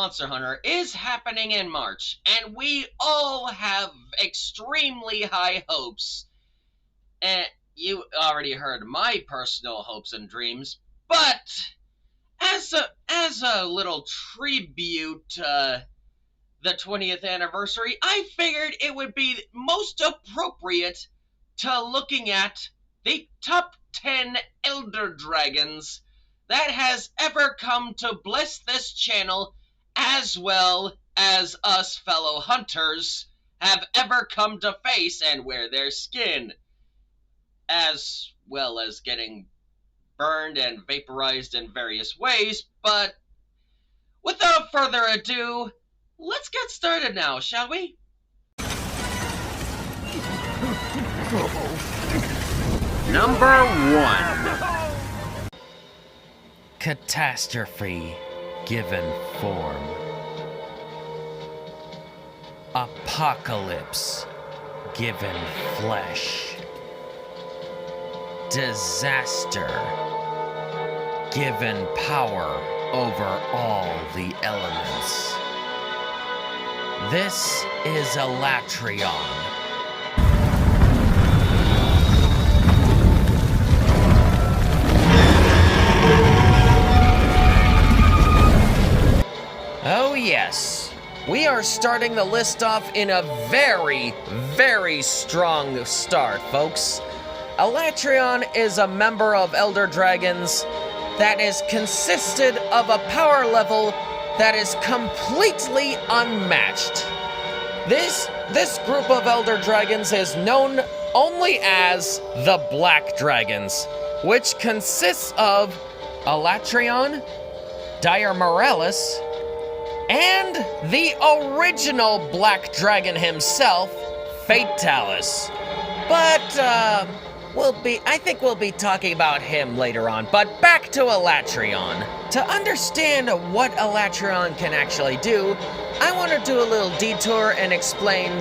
Monster Hunter is happening in March, and we all have extremely high hopes. And you already heard my personal hopes and dreams, but as a little tribute to the 20th anniversary, I figured it would be most appropriate to looking at the top 10 elder dragons that has ever come to bless this channel, as well as us fellow hunters have ever come to face and wear their skin, as well as getting burned and vaporized in various ways. But without further ado, let's get started now, shall we? Number 1. Catastrophe given form. Apocalypse given flesh. Disaster given power over all the elements. This is Alatreon. Oh yes, we are starting the list off in a very, very strong start, folks. Alatreon is a member of Elder Dragons that is consisted of a power level that is completely unmatched. This group of Elder Dragons is known only as the Black Dragons, which consists of Alatreon, Dire Morales, and the original Black Dragon himself, Fatalis. But, I think we'll be talking about him later on. But back to Alatreon. To understand what Alatreon can actually do, I want to do a little detour and explain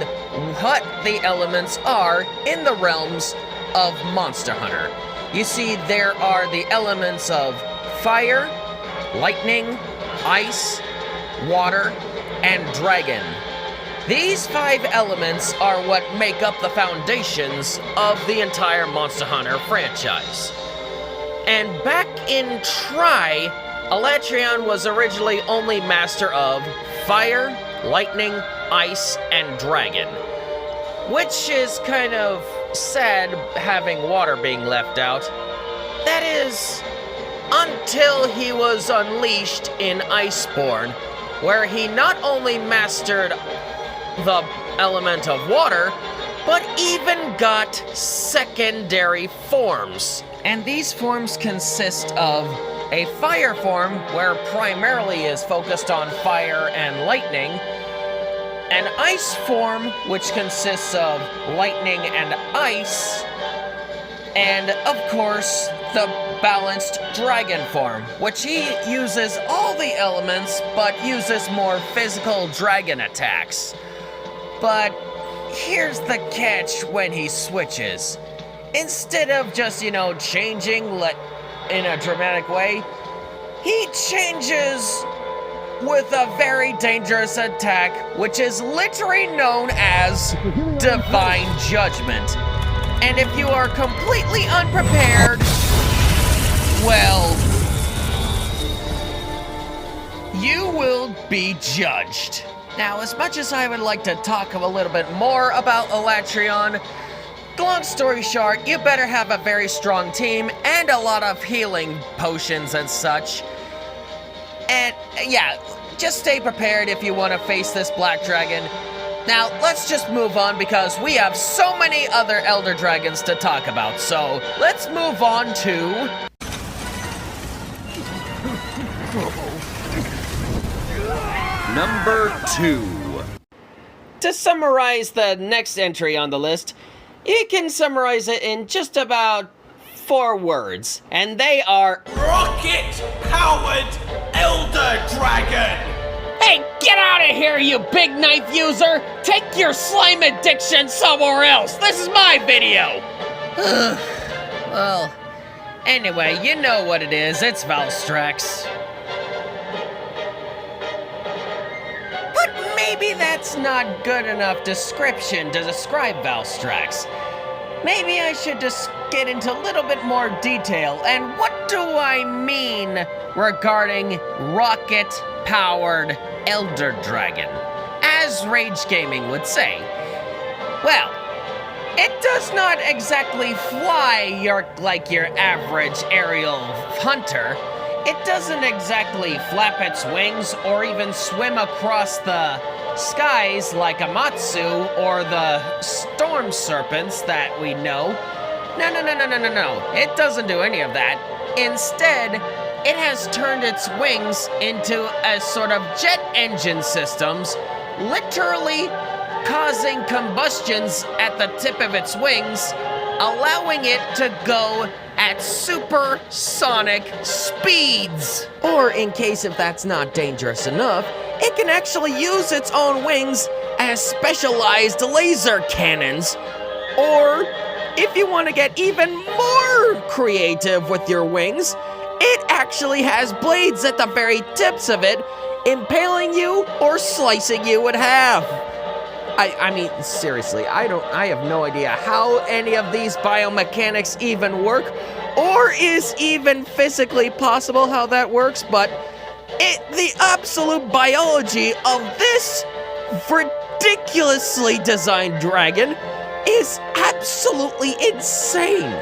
what the elements are in the realms of Monster Hunter. You see, there are the elements of fire, lightning, ice, water, and dragon. These 5 elements are what make up the foundations of the entire Monster Hunter franchise. And back in Tri, Alatreon was originally only master of fire, lightning, ice, and dragon. Which is kind of sad having water being left out. That is, until he was unleashed in Iceborne, where he not only mastered the element of water, but even got secondary forms. And these forms consist of a fire form, where primarily is focused on fire and lightning, an ice form, which consists of lightning and ice, and of course, the balanced dragon form, which he uses all the elements, but uses more physical dragon attacks. But here's the catch when he switches. Instead of just, changing in a dramatic way, he changes with a very dangerous attack, which is literally known as Divine Judgment. And if you are completely unprepared, well, you will be judged. Now, as much as I would like to talk a little bit more about Alatreon, long story short, you better have a very strong team and a lot of healing potions and such. And yeah, just stay prepared if you want to face this Black Dragon. Now, let's just move on because we have so many other Elder Dragons to talk about. So, let's move on to Number 2. To summarize the next entry on the list, you can summarize it in just about 4 words, and they are rocket-powered Elder Dragon! Hey, get out of here, you big knife user! Take your slime addiction somewhere else! This is my video! Well, anyway, you know what it is. It's Valstrax. But maybe that's not good enough description to describe Valstrax. Maybe I should just get into a little bit more detail. And what do I mean regarding rocket-powered Elder Dragon? As Rage Gaming would say. Well, it does not exactly fly like your average aerial hunter. It doesn't exactly flap its wings or even swim across the skies like a Matsu or the storm serpents that we know. No. It doesn't do any of that. Instead, it has turned its wings into a sort of jet engine systems, literally causing combustions at the tip of its wings, allowing it to go at supersonic speeds. Or in case if that's not dangerous enough, it can actually use its own wings as specialized laser cannons. Or if you want to get even more creative with your wings, it actually has blades at the very tips of it, impaling you or slicing you in half. I mean, seriously, I have no idea how any of these biomechanics even work, or is even physically possible how that works, but the absolute biology of this ridiculously designed dragon is absolutely insane.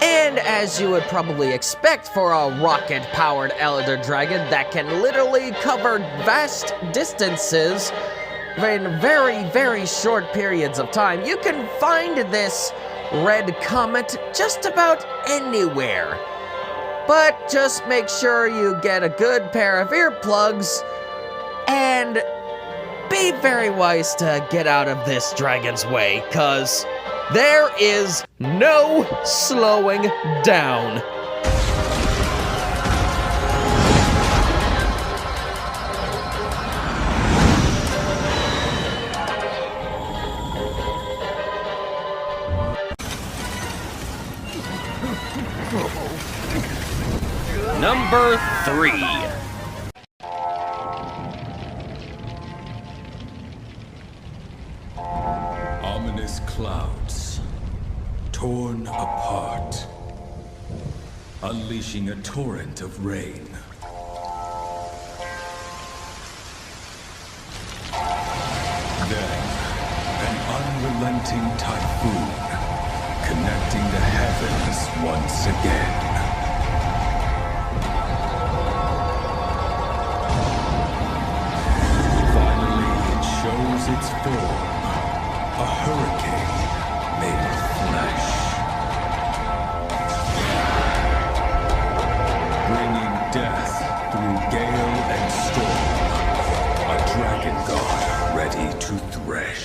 And as you would probably expect for a rocket-powered Elder Dragon that can literally cover vast distances in very, very short periods of time, you can find this red comet just about anywhere. But just make sure you get a good pair of earplugs and be very wise to get out of this dragon's way, 'cause there is no slowing down. Number 3. Ominous clouds, torn apart, unleashing a torrent of rain. Then, an unrelenting typhoon, connecting the heavens once again. Shows its form, a hurricane made of flesh. Bringing death through gale and storm, a dragon god ready to thresh.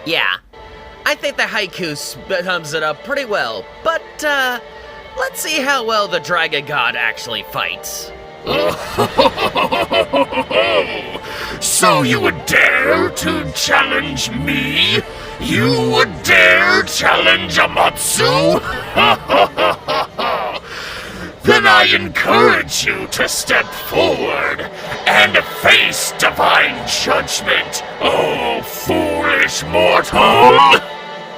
Yeah, I think the haiku sums it up pretty well, but let's see how well the dragon god actually fights. So you would dare to challenge me? You would dare challenge Amatsu? Then I encourage you to step forward and face divine judgment, oh foolish mortal!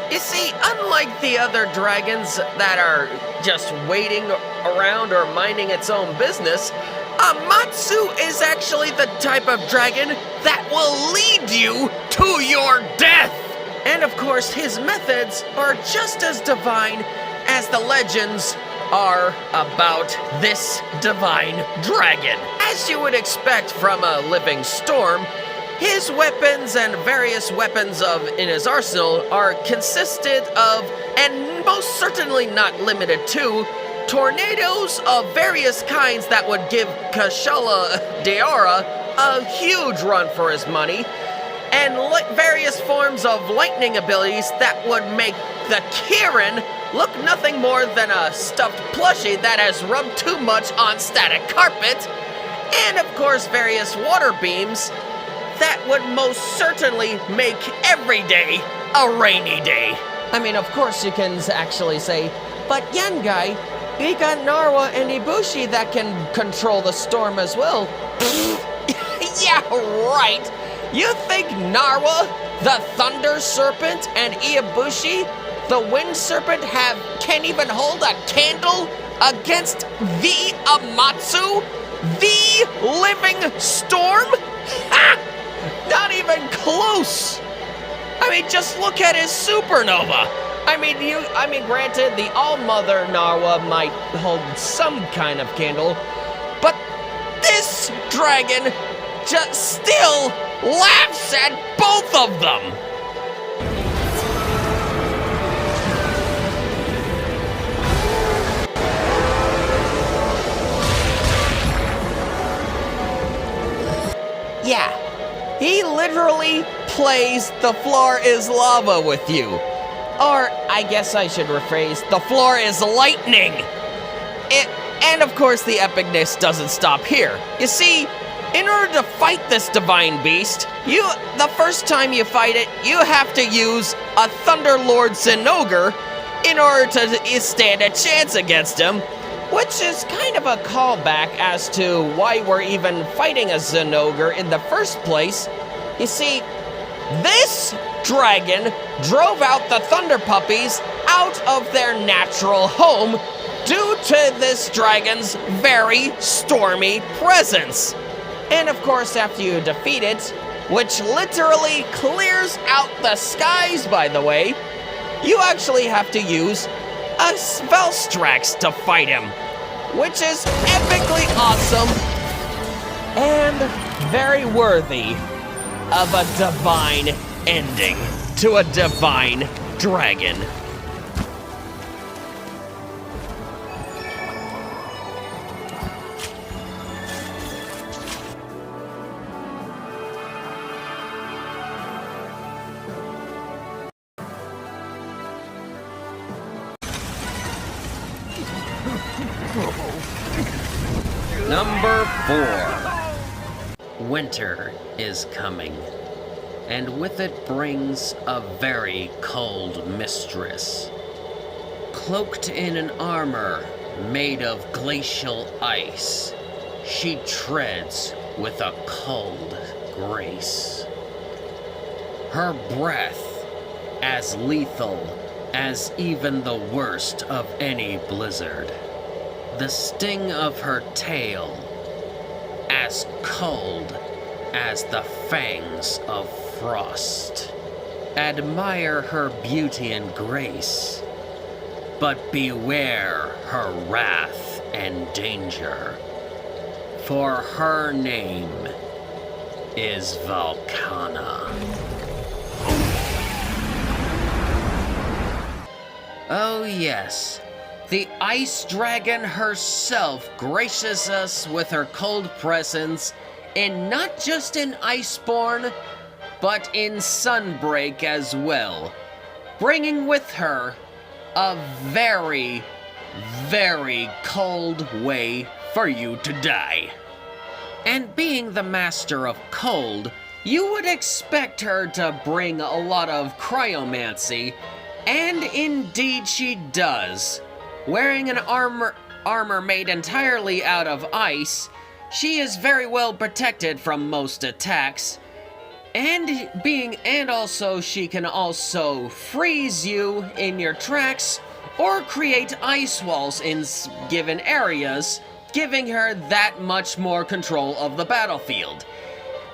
You see, unlike the other dragons that are just waiting around or minding its own business, Amatsu is actually the type of dragon that will lead you to your death! And of course, his methods are just as divine as the legends are about this divine dragon. As you would expect from a living storm, his weapons and various weapons in his arsenal are consisted of, and most certainly not limited to, tornadoes of various kinds that would give Kashala Deara a huge run for his money, and various forms of lightning abilities that would make the Kirin look nothing more than a stuffed plushie that has rubbed too much on static carpet, and of course various water beams that would most certainly make every day a rainy day. I mean, of course you can actually say But Yenguy, we got Narwa and Ibushi that can control the storm as well. Yeah, right. You think Narwa, the Thunder Serpent, and Ibushi, the Wind Serpent, can't even hold a candle against the Amatsu, the living storm? Ha! Not even close. I mean, just look at his supernova. I mean, granted, the All-Mother Narwa might hold some kind of candle, but this dragon just still laughs at both of them. Yeah, he literally plays the floor is lava with you. Or, I guess I should rephrase, the floor is lightning. And of course, the epicness doesn't stop here. You see, in order to fight this divine beast, the first time you fight it, you have to use a Thunderlord Zinogre in order to stand a chance against him, which is kind of a callback as to why we're even fighting a Zinogre in the first place. You see, this dragon drove out the Thunder Puppies out of their natural home due to this dragon's very stormy presence. And of course, after you defeat it, which literally clears out the skies, by the way, you actually have to use a Velstrax to fight him, which is epically awesome and very worthy of a divine ending to a divine dragon. Number 4. Winter is coming, and with it brings a very cold mistress. Cloaked in an armor made of glacial ice, she treads with a cold grace. Her breath as lethal as even the worst of any blizzard. The sting of her tail as cold as the fangs of frost. Admire her beauty and grace, but beware her wrath and danger, for her name is Volcana. Oh yes, the Ice Dragon herself graces us with her cold presence, and not just in Iceborne, but in Sunbreak as well, bringing with her a very, very cold way for you to die. And being the master of cold, you would expect her to bring a lot of cryomancy, and indeed she does. Wearing an armor made entirely out of ice, she is very well protected from most attacks, and also she can also freeze you in your tracks or create ice walls in given areas, giving her that much more control of the battlefield.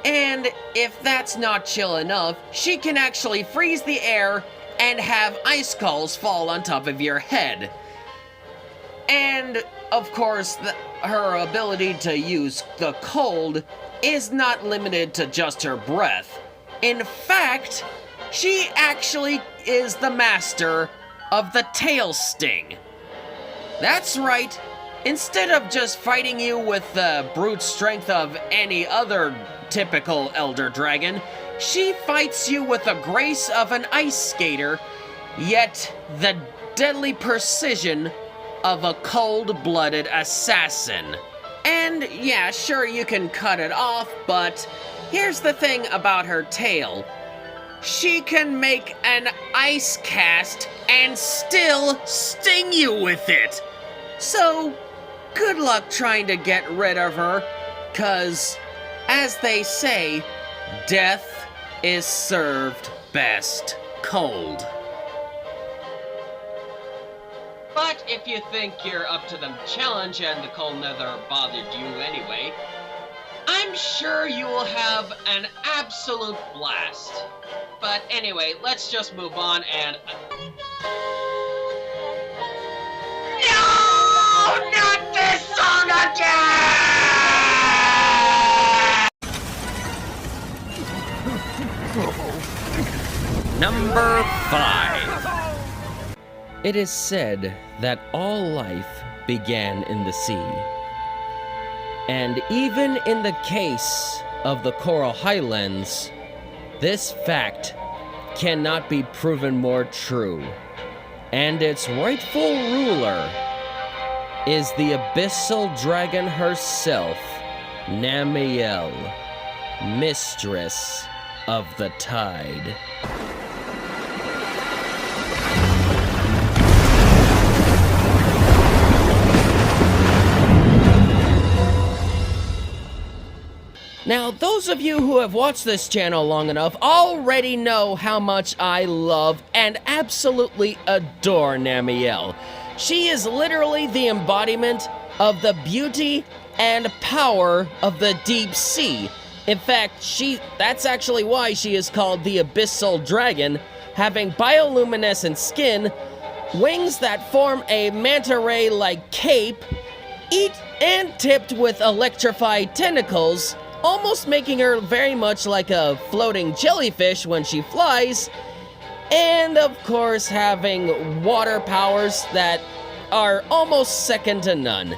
And if that's not chill enough, she can actually freeze the air and have icicles fall on top of your head. And, of course, her ability to use the cold is not limited to just her breath. In fact, she actually is the master of the tail sting. That's right. Instead of just fighting you with the brute strength of any other typical Elder Dragon, she fights you with the grace of an ice skater, yet the deadly precision of a cold-blooded assassin. And yeah, sure, you can cut it off, but here's the thing about her tail. she can make an ice cast and still sting you with it. So, good luck trying to get rid of her, 'cause, as they say, death is served best cold. But if you think you're up to the challenge and the cold never bothered you anyway, I'm sure you will have an absolute blast. But anyway, let's just move on and... No! Not this song again! Number 5. It is said that all life began in the sea. And even in the case of the Coral Highlands, this fact cannot be proven more true. And its rightful ruler is the abyssal dragon herself, Namielle, mistress of the tide. Now, those of you who have watched this channel long enough already know how much I love and absolutely adore Namielle. She is literally the embodiment of the beauty and power of the deep sea. In fact, that's actually why she is called the Abyssal Dragon, having bioluminescent skin, wings that form a manta ray-like cape, and tipped with electrified tentacles, almost making her very much like a floating jellyfish when she flies, and of course having water powers that are almost second to none,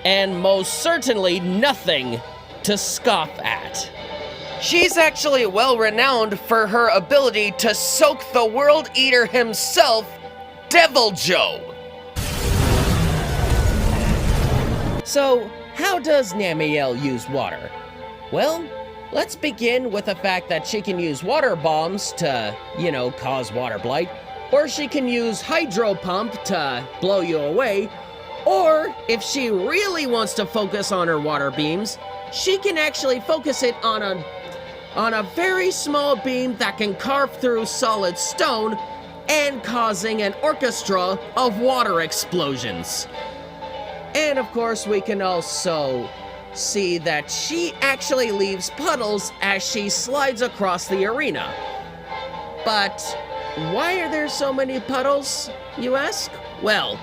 and most certainly nothing to scoff at. She's actually well renowned for her ability to soak the World Eater himself, Devil Joe. So, how does Namielle use water? Well, let's begin with the fact that she can use water bombs to, cause water blight, or she can use hydro pump to blow you away, or if she really wants to focus on her water beams, she can actually focus it on a very small beam that can carve through solid stone and causing an orchestra of water explosions. And of course, we can also see that she actually leaves puddles as she slides across the arena. But why are there so many puddles, you ask? Well,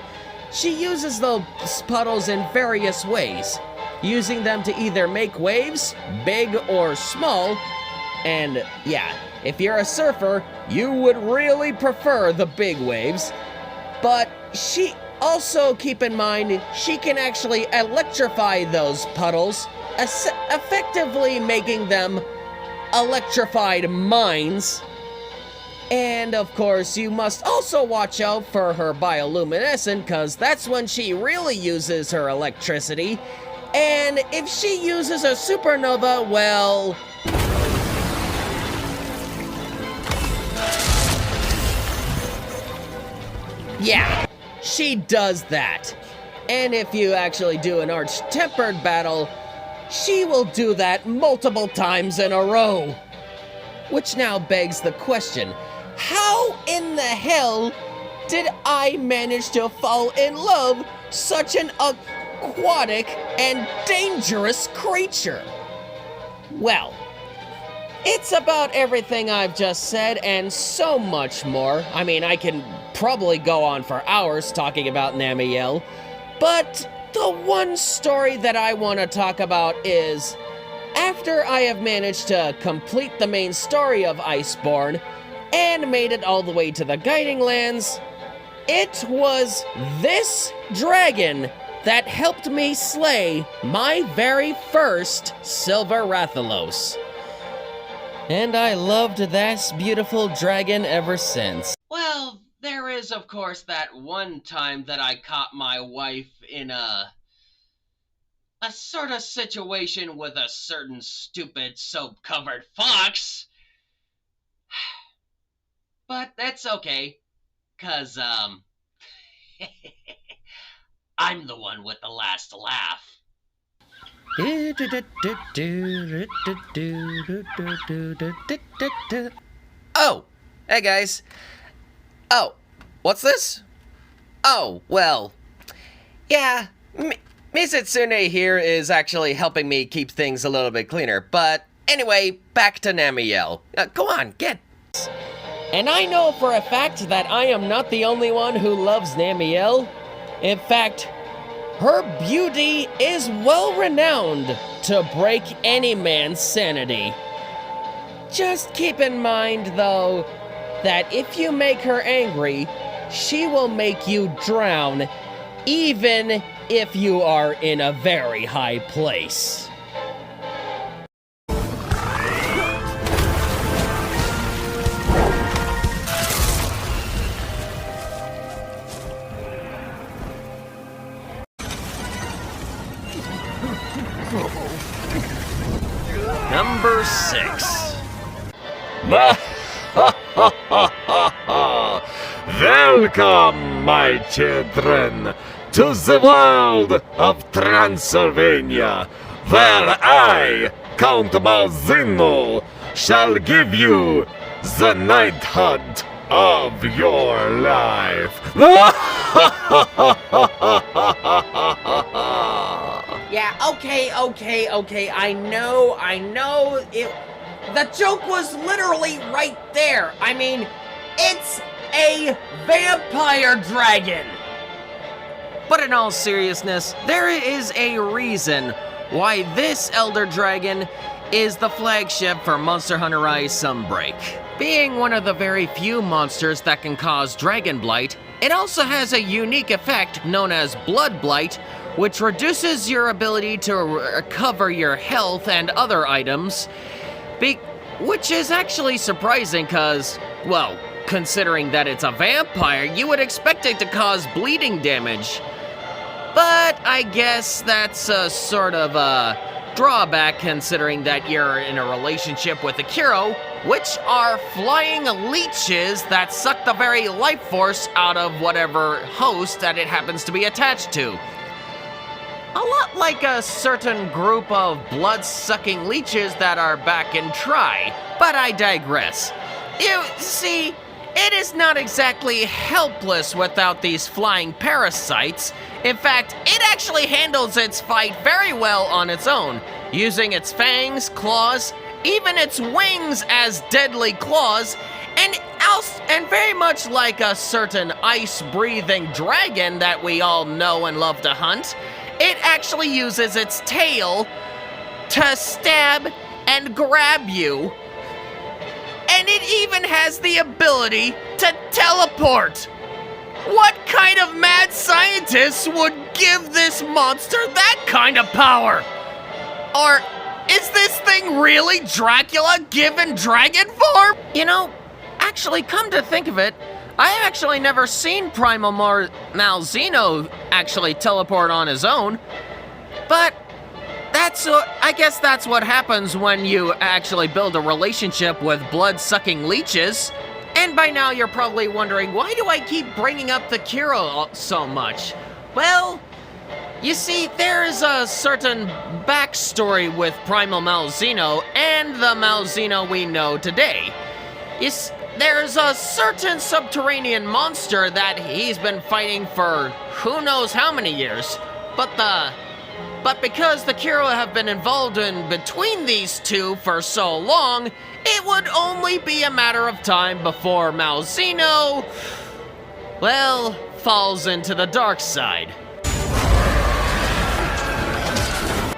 she uses those puddles in various ways, using them to either make waves, big or small, and yeah, if you're a surfer, you would really prefer the big waves, but she also, keep in mind, she can actually electrify those puddles, effectively making them electrified mines. And of course, you must also watch out for her bioluminescent, because that's when she really uses her electricity. And if she uses a supernova, well... yeah. She does that. And if you actually do an arch-tempered battle, she will do that multiple times in a row. Which now begs the question, how in the hell did I manage to fall in love such an aquatic and dangerous creature? Well, it's about everything I've just said and so much more. I mean, I can probably go on for hours talking about Namielle, but the one story that I want to talk about is, after I have managed to complete the main story of Iceborne and made it all the way to the Guiding Lands, it was this dragon that helped me slay my very first Silver Rathalos. And I loved that beautiful dragon ever since. Well, there is, of course, that one time that I caught my wife in a sort of situation with a certain stupid soap-covered fox. But that's okay, 'cause, I'm the one with the last laugh. Oh, hey guys. Oh, what's this? Oh, well, yeah, Mizitsune here is actually helping me keep things a little bit cleaner. But anyway, back to Namiel. Go on, get. And I know for a fact that I am not the only one who loves Namiel. In fact, her beauty is well renowned to break any man's sanity. Just keep in mind, though, that if you make her angry, she will make you drown, even if you are in a very high place. Number 6. Welcome, my children, to the world of Transylvania, where I, Count Malzino, shall give you the night hunt of your life. Yeah, okay. I know. The joke was literally right there. I mean, it's a vampire dragon. But in all seriousness, there is a reason why this Elder Dragon is the flagship for Monster Hunter Rise Sunbreak. Being one of the very few monsters that can cause Dragon Blight, it also has a unique effect known as Blood Blight, which reduces your ability to recover your health and other items, which is actually surprising because, well, considering that it's a vampire, you would expect it to cause bleeding damage. But I guess that's a sort of a drawback considering that you're in a relationship with Akiro, which are flying leeches that suck the very life force out of whatever host that it happens to be attached to. A lot like a certain group of blood-sucking leeches that are back in Tri, but I digress. You see, it is not exactly helpless without these flying parasites. In fact, it actually handles its fight very well on its own, using its fangs, claws, even its wings as deadly claws, and very much like a certain ice-breathing dragon that we all know and love to hunt, it actually uses its tail to stab and grab you. And it even has the ability to teleport. What kind of mad scientist would give this monster that kind of power? Or is this thing really Dracula given dragon form? You know, actually, come to think of it, I actually never seen Primal Malzino actually teleport on his own. But I guess that's what happens when you actually build a relationship with blood-sucking leeches. And by now you're probably wondering, why do I keep bringing up the Kiro so much? Well, you see, there is a certain backstory with Primal Malzino and the Malzino we know today. There's a certain subterranean monster that he's been fighting for who knows how many years. But because the Kiro have been involved in between these two for so long, it would only be a matter of time before Malzino, well, falls into the dark side.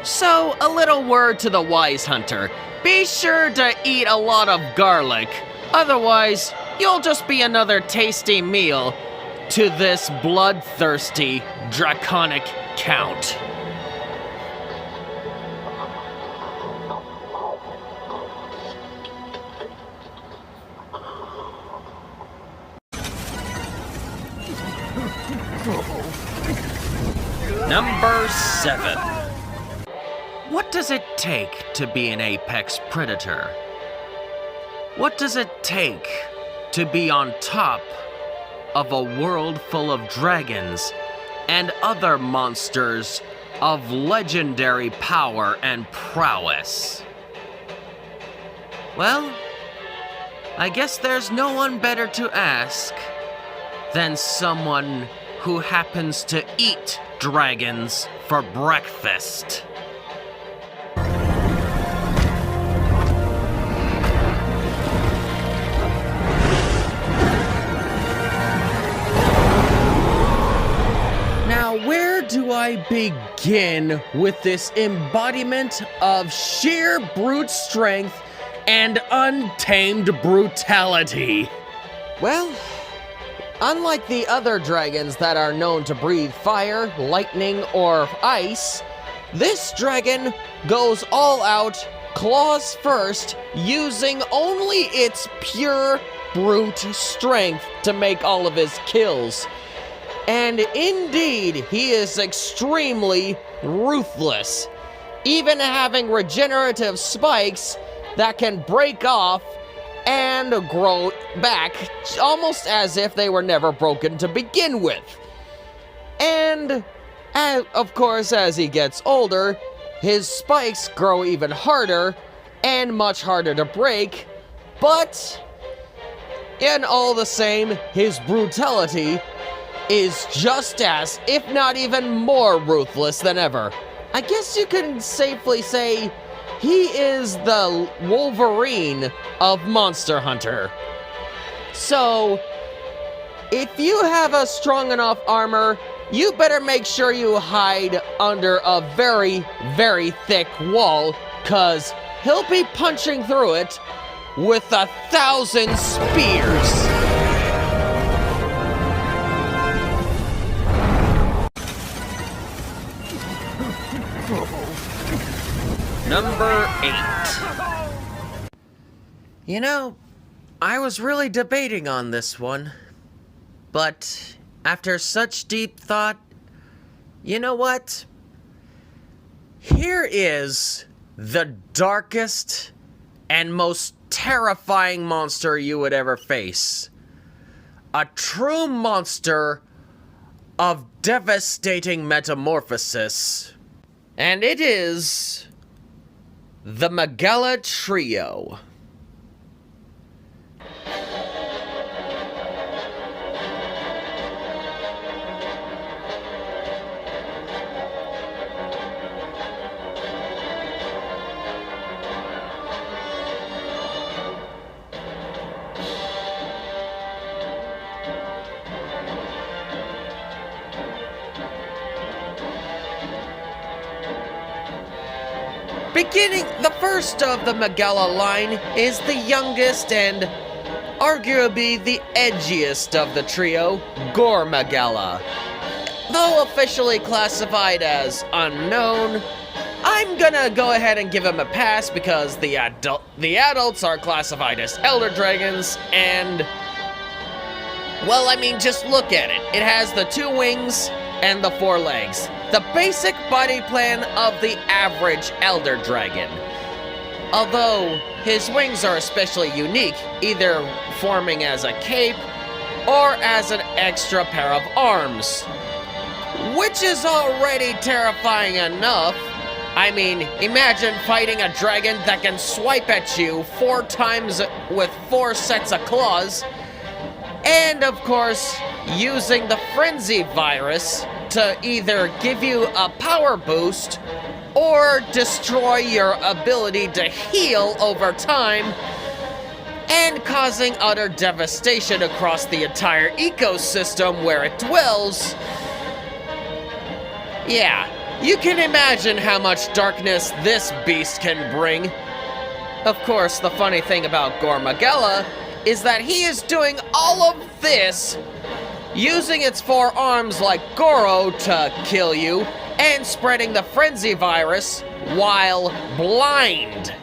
So, a little word to the wise hunter. Be sure to eat a lot of garlic. Otherwise, you'll just be another tasty meal to this bloodthirsty, draconic count. Number 7. What does it take to be an apex predator? What does it take to be on top of a world full of dragons and other monsters of legendary power and prowess? Well, I guess there's no one better to ask than someone who happens to eat dragons for breakfast. Now, where do I begin with this embodiment of sheer brute strength and untamed brutality? Well, unlike the other dragons that are known to breathe fire, lightning, or ice, this dragon goes all out, claws first, using only its pure brute strength to make all of his kills. And indeed, he is extremely ruthless, even having regenerative spikes that can break off and grow back, almost as if they were never broken to begin with. And, of course, as he gets older, his spikes grow even harder and much harder to break, but in all the same, his brutality is just as, if not even more ruthless than ever. I guess you can safely say he is the Wolverine of Monster Hunter. So, if you have a strong enough armor, you better make sure you hide under a very, very thick wall, 'cause he'll be punching through it with 1,000 spears. Number 8. You know, I was really debating on this one, but after such deep thought, you know what? Here is the darkest and most terrifying monster you would ever face. A true monster of devastating metamorphosis. And it is the Magella Trio. Beginning, the first of the Magella line is the youngest and arguably the edgiest of the trio, Gore Magella. Though officially classified as unknown, I'm gonna go ahead and give him a pass because the adults are classified as elder dragons, and, well, I mean, just look at it. It has the 2 wings and the 4 legs. The basic body plan of the average elder dragon. Although his wings are especially unique, either forming as a cape or as an extra pair of arms, which is already terrifying enough. I mean, imagine fighting a dragon that can swipe at you 4 times with 4 sets of claws, and of course, using the frenzy virus to either give you a power boost or destroy your ability to heal over time, and causing utter devastation across the entire ecosystem where it dwells. Yeah, you can imagine how much darkness this beast can bring. Of course, the funny thing about Gore Magella is that he is doing all of this using its 4 arms like Goro to kill you, and spreading the frenzy virus while blind.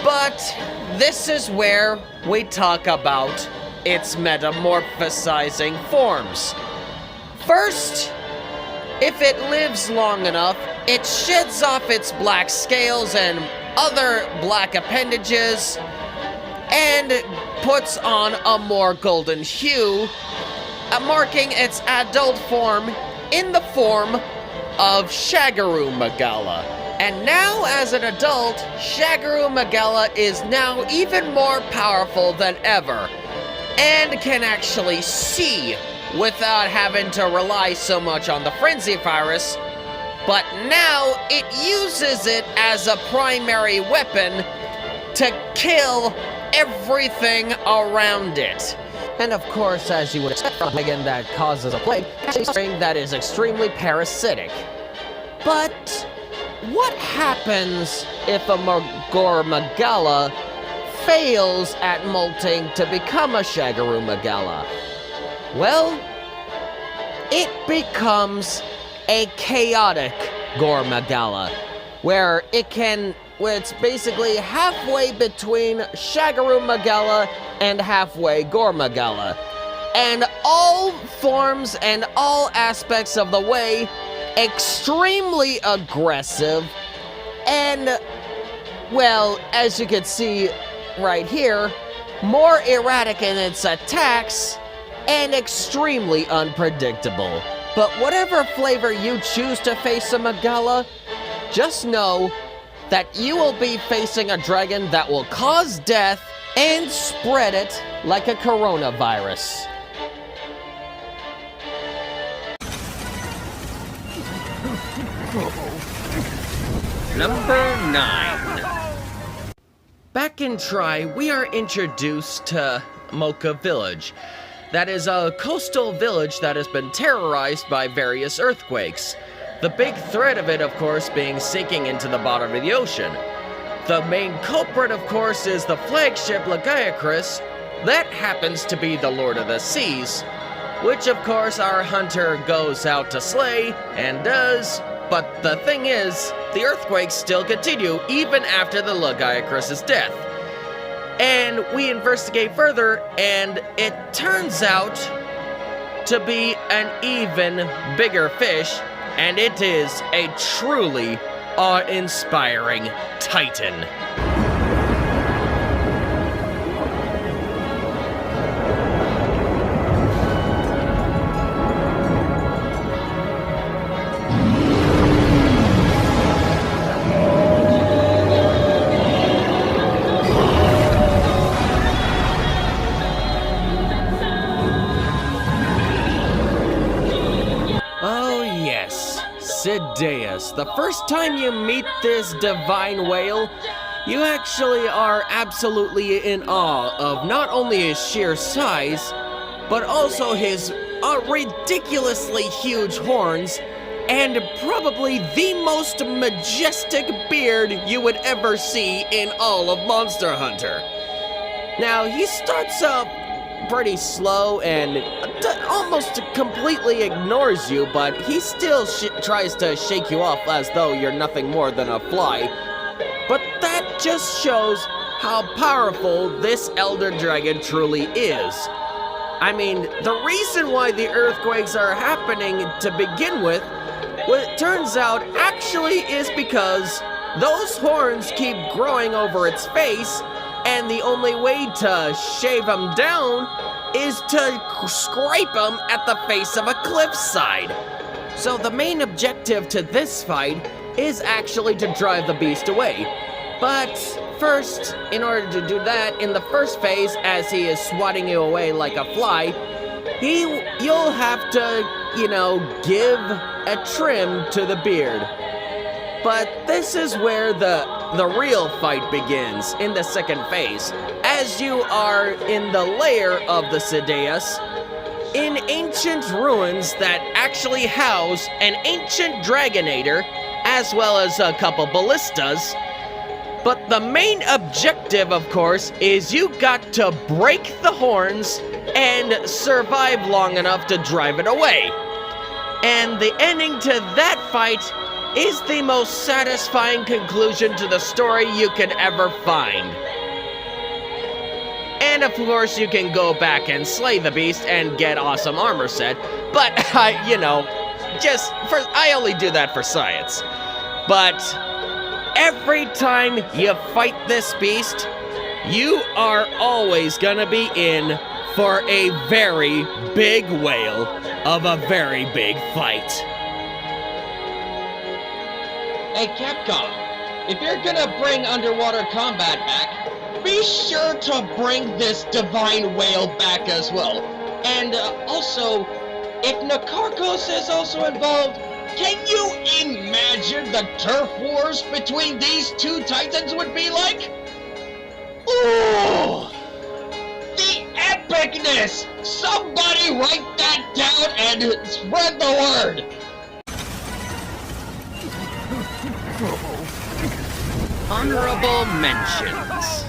But this is where we talk about its metamorphosizing forms. First, if it lives long enough, it sheds off its black scales and other black appendages and puts on a more golden hue, marking its adult form in the form of Shagaru Magala. And now, as an adult, Shagaru Magala is now even more powerful than ever, and can actually see without having to rely so much on the Frenzy Virus, but now it uses it as a primary weapon to kill everything around it. And of course, as you would expect from a dragon that causes a plague, something that is extremely parasitic. But what happens if a Gore Magala fails at molting to become a Shagaru Magala? Well, it becomes a chaotic Gore Magala, where it's basically halfway between Shagaru Magala and halfway Gore Magala. And all forms and all aspects of the way extremely aggressive and, well, as you can see right here, more erratic in its attacks and extremely unpredictable. But whatever flavor you choose to face a Magala, just know that you will be facing a dragon that will cause death and spread it like a coronavirus. Number 9. Back in Tri, we are introduced to Mocha Village. That is a coastal village that has been terrorized by various earthquakes. The big threat of it, of course, being sinking into the bottom of the ocean. The main culprit, of course, is the flagship Lagiacrus. That happens to be the Lord of the Seas, which, of course, our hunter goes out to slay, and does. But the thing is, the earthquakes still continue even after the Lagiacrus' death. And we investigate further, and it turns out to be an even bigger fish, and it is a truly awe-inspiring titan. Sideus. The first time you meet this divine whale, you actually are absolutely in awe of not only his sheer size, but also his ridiculously huge horns, and probably the most majestic beard you would ever see in all of Monster Hunter. Now, he starts up pretty slow and almost completely ignores you, but he still tries to shake you off as though you're nothing more than a fly. But that just shows how powerful this Elder Dragon truly is. I mean, the reason why the earthquakes are happening to begin with, well, it turns out actually is because those horns keep growing over its face, and the only way to shave them down is to scrape them at the face of a cliffside. So the main objective to this fight is actually to drive the beast away. But first, in order to do that, in the first phase, as he is swatting you away like a fly, you'll have to, give a trim to the beard. But this is where the real fight begins, in the second phase, as you are in the lair of the Sideus, in ancient ruins that actually house an ancient Dragonator, as well as a couple ballistas. But the main objective, of course, is you got to break the horns and survive long enough to drive it away. And the ending to that fight is the most satisfying conclusion to the story you can ever find. And of course, you can go back and slay the beast and get awesome armor set, but I only do that for science. But every time you fight this beast, you are always gonna be in for a very big whale of a very big fight. Hey, Capcom, if you're gonna bring underwater combat back, be sure to bring this divine whale back as well. And also, if Nakarkos is also involved, can you imagine the turf wars between these two titans would be like? Ooh! The epicness! Somebody write that down and spread the word! Honorable mentions.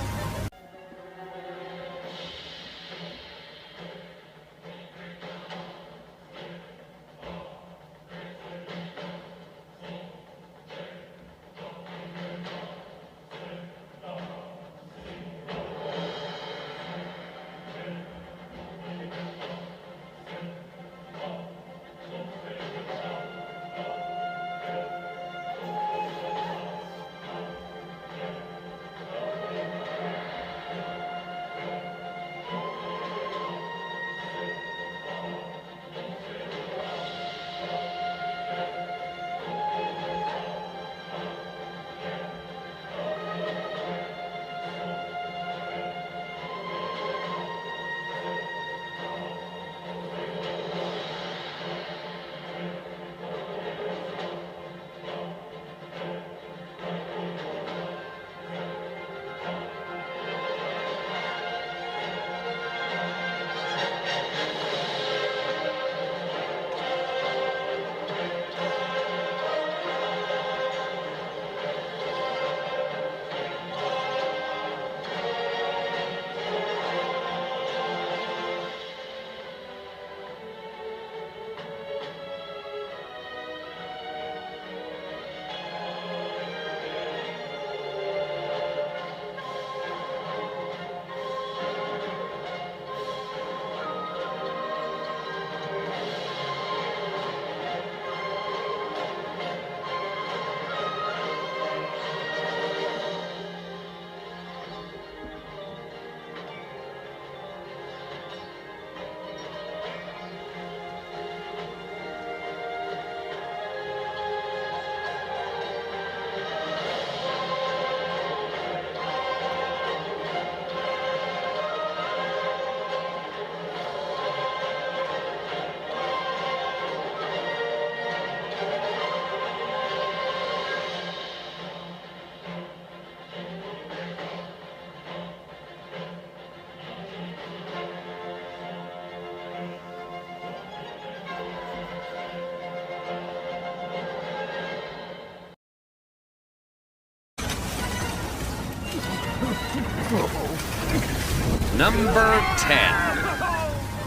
Number 10.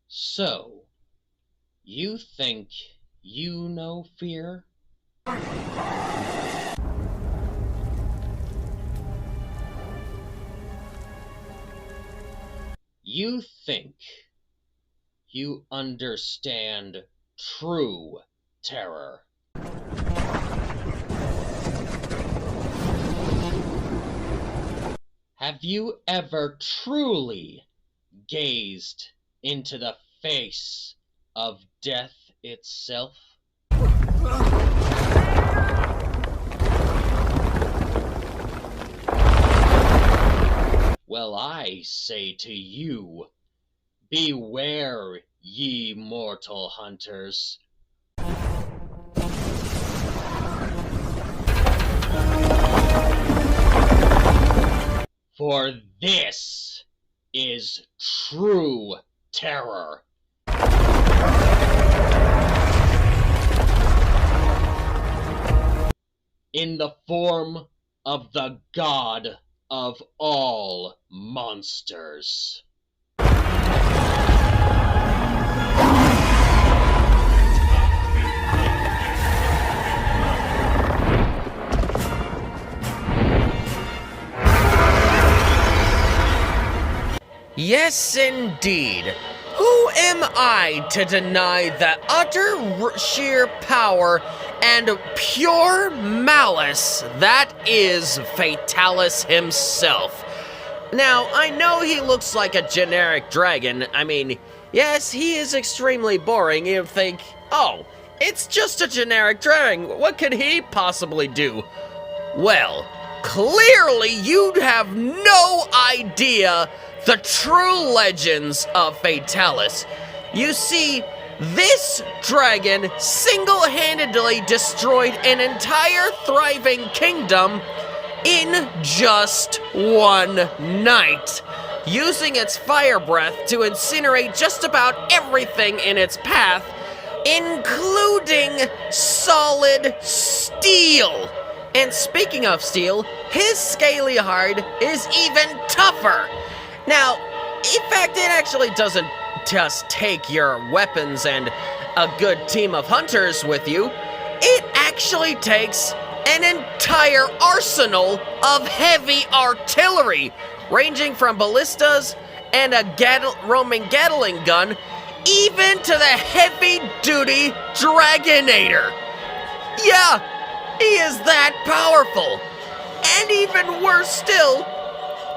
So, you think you know fear? You think you understand true terror? Have you ever truly gazed into the face of death itself? Well, I say to you, beware, ye mortal hunters. For this is true terror. In the form of the god of all monsters. Yes, indeed. Who am I to deny the utter sheer power and pure malice that is Fatalis himself? Now, I know he looks like a generic dragon. I mean, yes, he is extremely boring. You'd think, oh, it's just a generic dragon. What could he possibly do? Well, clearly you'd have no idea the true legends of Fatalis. You see, this dragon single-handedly destroyed an entire thriving kingdom in just one night, using its fire breath to incinerate just about everything in its path, including solid steel. And speaking of steel, his scaly hide is even tougher. Now, in fact, it actually doesn't just take your weapons and a good team of hunters with you. It actually takes an entire arsenal of heavy artillery, ranging from ballistas and a Roman Gatling gun, even to the heavy-duty Dragonator. Yeah, he is that powerful. And even worse still,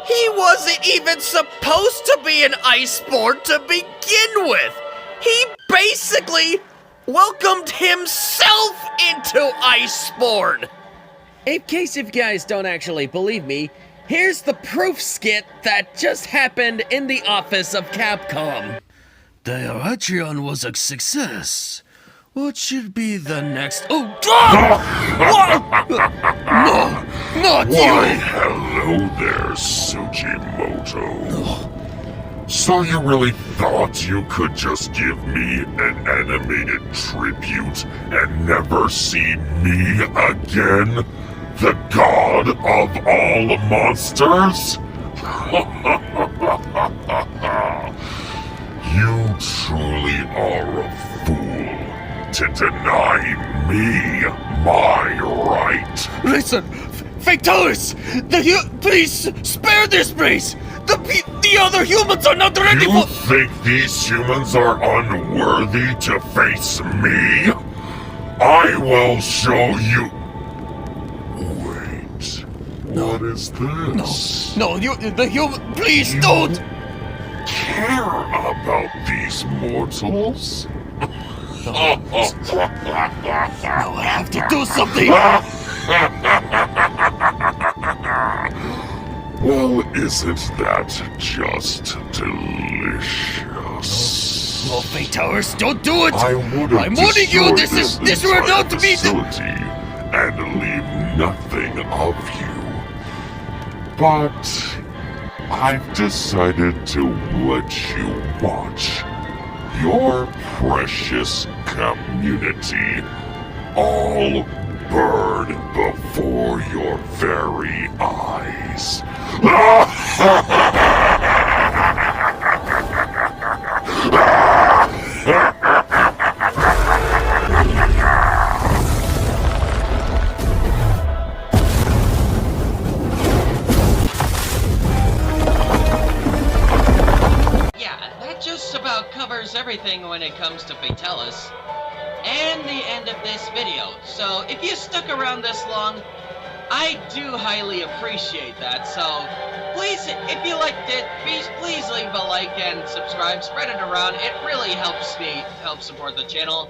he wasn't even supposed to be an Iceborn to begin with. He basically welcomed himself into Iceborn. In case if you guys don't actually believe me, here's the proof skit that just happened in the office of Capcom. The Alatreon was a success. What should be the next? Oh, no, not Why, you! hello there, Sujimoto. So you really thought you could just give me an animated tribute and never see me again? The god of all monsters? You truly are a fool to deny me my right. Listen, Fatalis! Please spare this place! The other humans are not ready You for— think these humans are unworthy to face me? I will show you. Wait, what is this? No, the human— Please don't! Care about these mortals? Now I have to do something! Well, isn't that just delicious? No, Fatalis, don't do it! I would have I'm warning you, this will not be the— facility and leave nothing of you. But I've decided to let you watch your precious community all burn before your very eyes. Just about covers everything when it comes to Fatalis and the end of this video. So if you stuck around this long, I do highly appreciate that. So please, if you liked it, please leave a like and subscribe, spread it around. It really helps me help support the channel,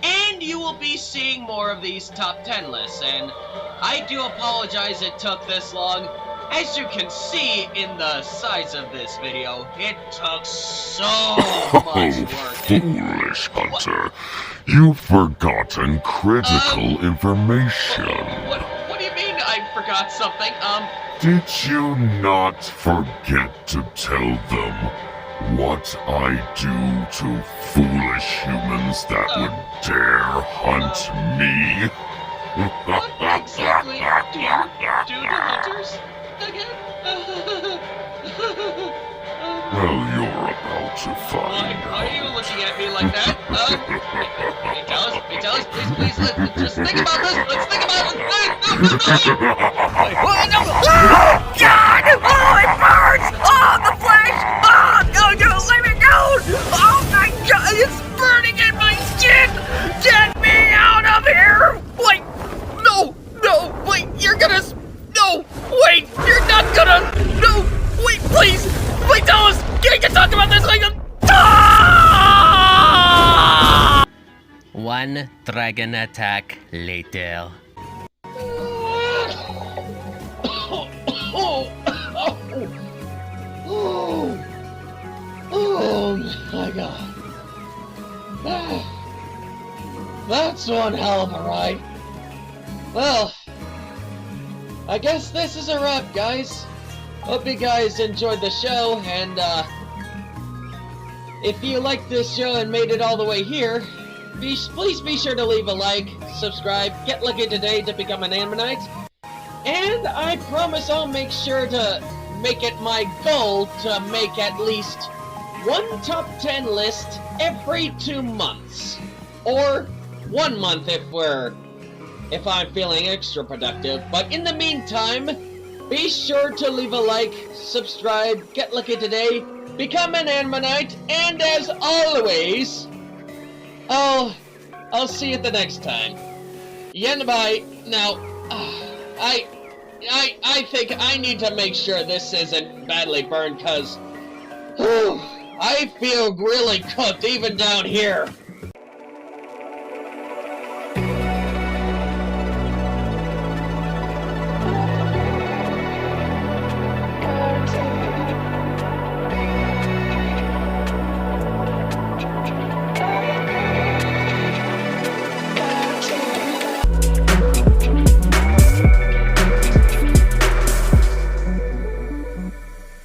and you will be seeing more of these top 10 lists. And I do apologize it took this long. As you can see in the size of this video, it took so much work. Foolish hunter. You've forgotten critical information. What do you mean I forgot something? Did you not forget to tell them what I do to foolish humans that would dare hunt me? What exactly do you do to hunters again? Well, you're about to find Why are you out. looking at me like that? Hey, tell us, please, let's just think about this. Let's think about it. Oh, God! Oh, it burns! Oh, the flesh! Oh, no, let me go! Oh, my God, it's burning in my skin! Get me out of here! Wait, no, wait, you're gonna... No, wait, you're not gonna... No, wait, dragon attack later. Oh my god. That's one hell of a ride. Well, I guess this is a wrap, guys. Hope you guys enjoyed the show, and if you liked this show and made it all the way here, please be sure to leave a like, subscribe, get lucky today to become an Ammonite, and I promise I'll make sure to make it my goal to make at least one top 10 list every 2 months, or 1 month if I'm feeling extra productive. But in the meantime, be sure to leave a like, subscribe, get lucky today, become an Ammonite, and as always, I'll see you the next time. Yenguy. Now, I think I need to make sure this isn't badly burned, cause I feel really cooked even down here.